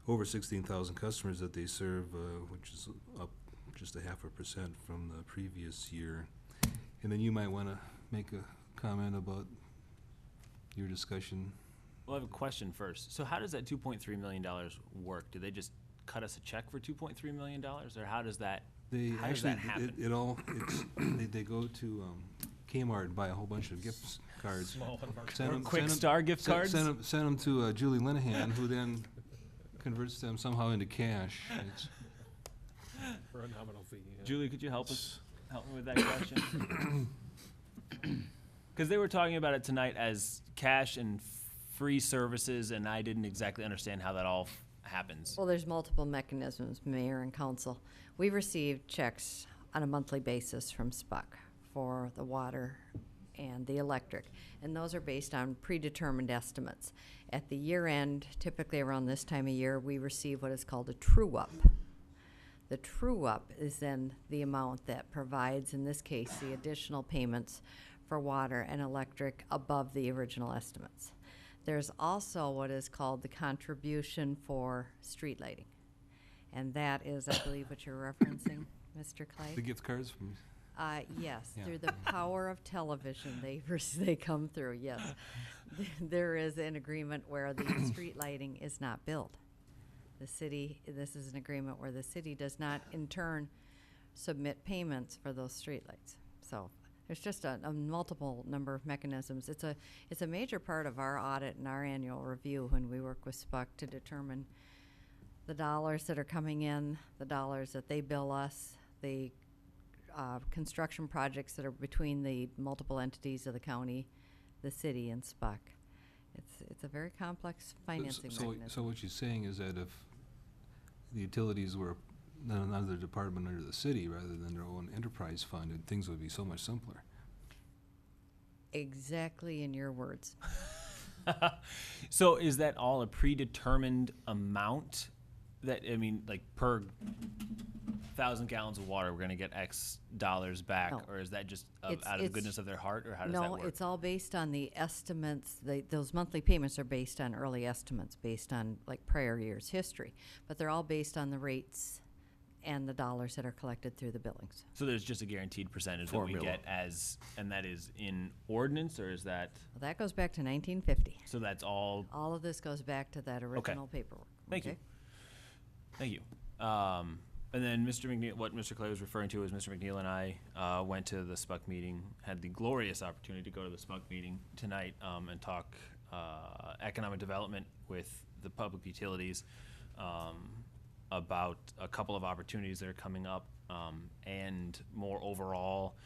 over 16,000 customers that they serve, which is up just 0.5% from the previous year. And then you might want to make a comment about your discussion. Well, I have a question first. So how does that $2.3 million work? Do they just cut us a check for $2.3 million, or how does that How does that happen? They go to Kmart and buy a whole bunch of gift cards. Or Quick Star gift cards? Send them to Julie Linehan, who then converts them somehow into cash. It's For a nominal fee. Yeah. Julie, could you help me with that question? Because they were talking about it tonight as cash and free services, and I didn't exactly understand how that all happens. Well, there's multiple mechanisms, Mayor and Council. We receive checks on a monthly basis from SPUC for the water and the electric, and those are based on predetermined estimates. At the year end, typically around this time of year, we receive what is called a true-up. The true-up is then the amount that provides, in this case, the additional payments for water and electric above the original estimates. There's also what is called the contribution for street lighting. And that is, I believe, what you're referencing, Mr. Clay? the gift cards from. Yes, Yeah. through the power of television, they come through, yes. There is an agreement where the street lighting is not billed. The city, this is an agreement where the city does not in turn submit payments for those streetlights. So there's just a multiple number of mechanisms. It's a major part of our audit and our annual review when we work with SPUC to determine the dollars that are coming in, the dollars that they bill us, the construction projects that are between the multiple entities of the county, the city, and SPUC. It's a very complex financing mechanism. So what you're saying is that if the utilities were another department under the city rather than their own enterprise fund, things would be so much simpler. Exactly in your words. So is that all a predetermined amount that, I mean, like per 1,000 gallons of water, we're gonna get X dollars back? No. Or is that just It's- out of the it's- goodness of their heart, or how does that No, work? it's all based on the estimates. Those monthly payments are based on early estimates, based on like prior year's history. But they're all based on the rates and the dollars that are collected through the billings. So there's just a guaranteed percentage that we Formula. get and that is in ordinance, or is that, Well, that goes back to 1950. so that's all? All of this goes back to that original paperwork. Thank you. okay? Thank you. And then Mr. McNeil, what Mr. Clay was referring to is Mr. McNeil and I went to the SPUC meeting, had the glorious opportunity to go to the SPUC meeting tonight and talk economic development with the public utilities about a couple of opportunities that are coming up and more overall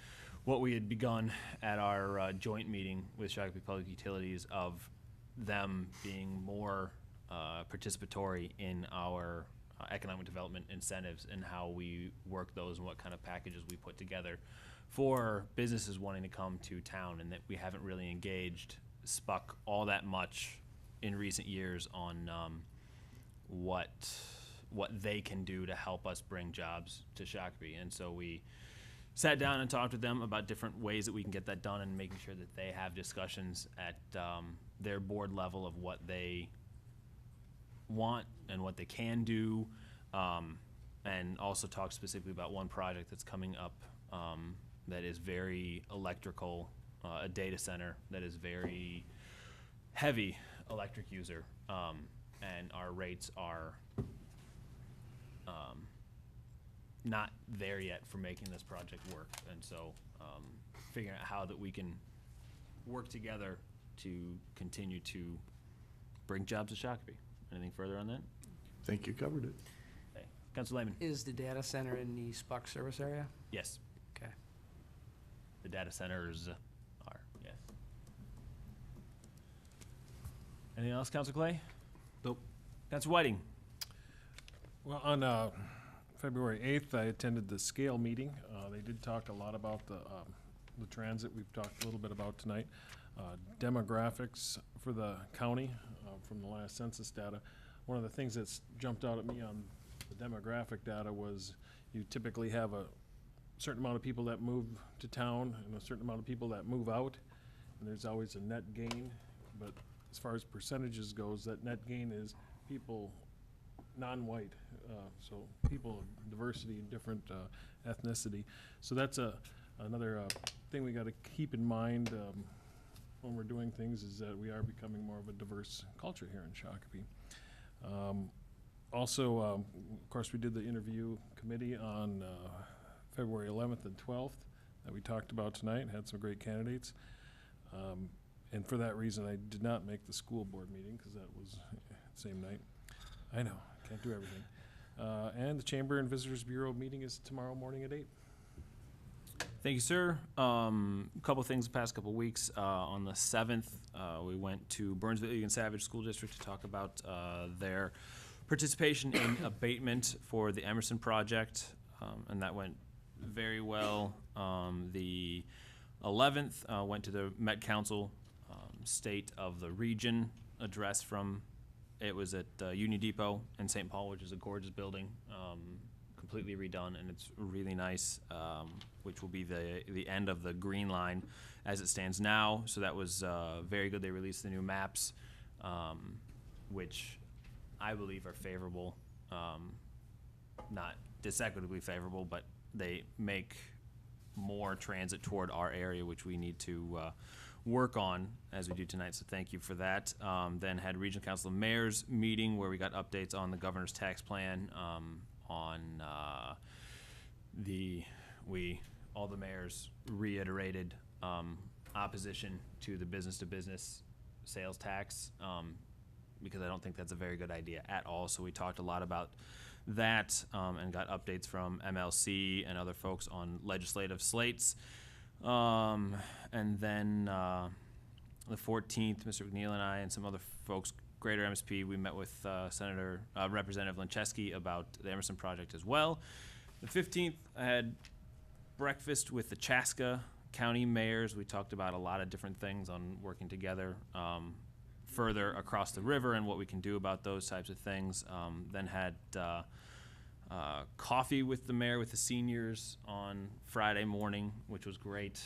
what we had begun at our joint meeting with Shakopee Public Utilities of them being more participatory in our economic development incentives and how we work those and what kind of packages we put together for businesses wanting to come to town, and that we haven't really engaged SPUC all that much in recent years on what they can do to help us bring jobs to Shakopee. And so we sat down and talked with them about different ways that we can get that done, and making sure that they have discussions at their board level of what they want and what they can do, and also talk specifically about one project that's coming up that is very electrical, a data center that is very heavy electric user, and our rates are not there yet for making this project work. And so figuring out how that we can work together to continue to bring jobs to Shakopee. Anything further on that? Think you covered it. Okay. Councilor Lehman? Is the data center in the SPUC service area? Yes. Okay. The data centers are, yes. Anything else, Councilor Clay? Nope. Councilor Whiting? Well, on February 8th, I attended the SCALE meeting. They did talk a lot about the transit we've talked a little bit about tonight. Demographics for the county from the last census data. One of the things that's jumped out at me on the demographic data was you typically have a certain amount of people that move to town and a certain amount of people that move out, and there's always a net gain. But as far as percentages goes, that net gain is people non-white, so people of diversity and different ethnicity. So that's another thing we got to keep in mind when we're doing things, is that we are becoming more of a diverse culture here in Shakopee. Also, of course, we did the interview committee on February 11th and 12th that we talked about tonight, had some great candidates. And for that reason, I did not make the school board meeting because that was the same night. I know, can't do everything. And the Chamber and Visitors Bureau meeting is tomorrow morning at 8. Thank you, sir. A couple things the past couple weeks. On the 7th, we went to Burnsville Egan Savage School District to talk about their participation in abatement for the Emerson project, and that went very well. The 11th, went to the Met Council State of the Region address from, it was at Union Depot in St. Paul, which is a gorgeous building, completely redone, and it's really nice, which will be the end of the Green Line as it stands now. So that was very good. They released the new maps, which I believe are favorable, not disequitably favorable, but they make more transit toward our area, which we need to work on as we do tonight. So thank you for that. Then had Regional Council of Mayors meeting where we got updates on the governor's tax plan, on all the mayors reiterated opposition to the business-to-business sales tax. because I don't think that's a very good idea at all. So we talked a lot about that, and got updates from MLC and other folks on legislative slates. And then the 14th, Mr. McNeil and I and some other folks, Greater MSP, we met with Representative Lancheski about the Emerson project as well. The 15th, I had breakfast with the Chaska County mayors. We talked about a lot of different things on working together further across the river and what we can do about those types of things. Then had coffee with the mayor, with the seniors on Friday morning, which was great.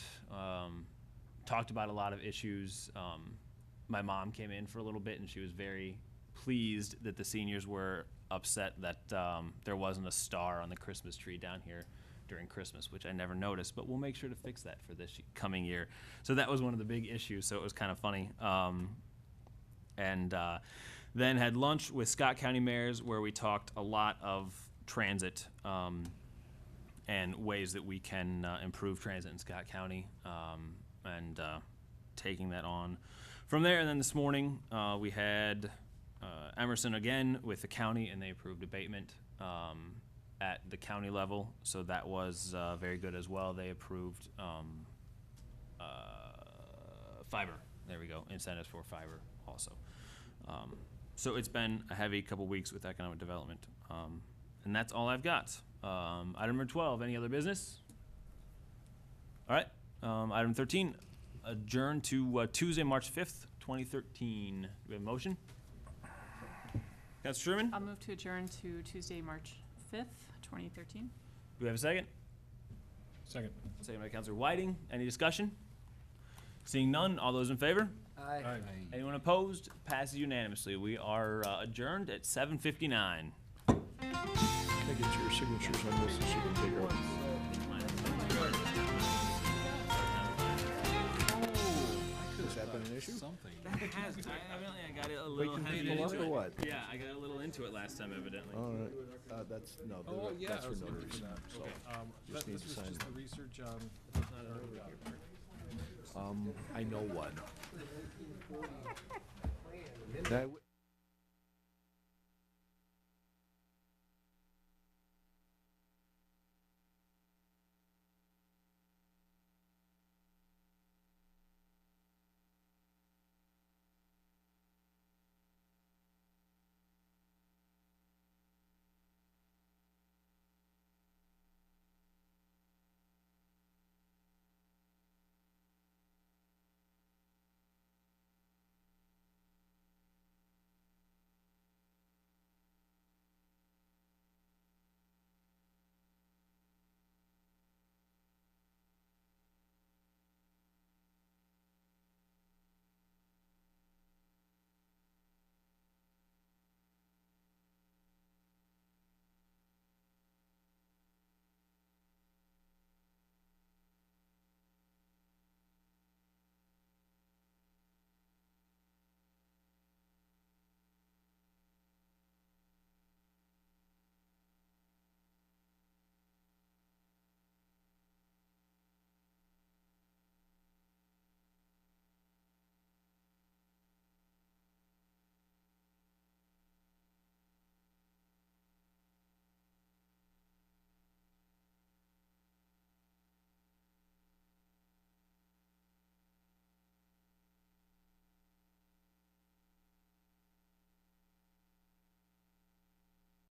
Talked about a lot of issues. My mom came in for a little bit, and she was very pleased that the seniors were upset that there wasn't a star on the Christmas tree down here during Christmas, which I never noticed, but we'll make sure to fix that for this coming year. So that was one of the big issues, so it was kind of funny. And then had lunch with Scott County mayors, where we talked a lot of transit and ways that we can improve transit in Scott County, and taking that on from there. And then this morning, we had Emerson again with the county, and they approved abatement at the county level, so that was very good as well. They approved fiber. There we go, incentives for fiber also. So it's been a heavy couple weeks with economic development, and that's all I've got. Item number 12, any other business? All right, item 13, adjourn to Tuesday, March 5th, 2013. Do we have a motion? Councilor Sherman? I'll move to adjourn to Tuesday, March 5th, 2013. Do we have a second? Second. Second by Councilor Whiting. Any discussion? Seeing none, all those in favor? Aye. Aye. Anyone opposed? Passes unanimously. We are adjourned at 7:59. Can I get your signatures on this so you can take over? Has that been an issue? Something. Evidently, I got it a little Wait, heavy people up into or it. what? Yeah, I got a little into it last time, evidently. All right, that's, no, Oh, yeah, that's I for was looking notaries, for that. so, This just need to was sign just it. the research on. I know one. That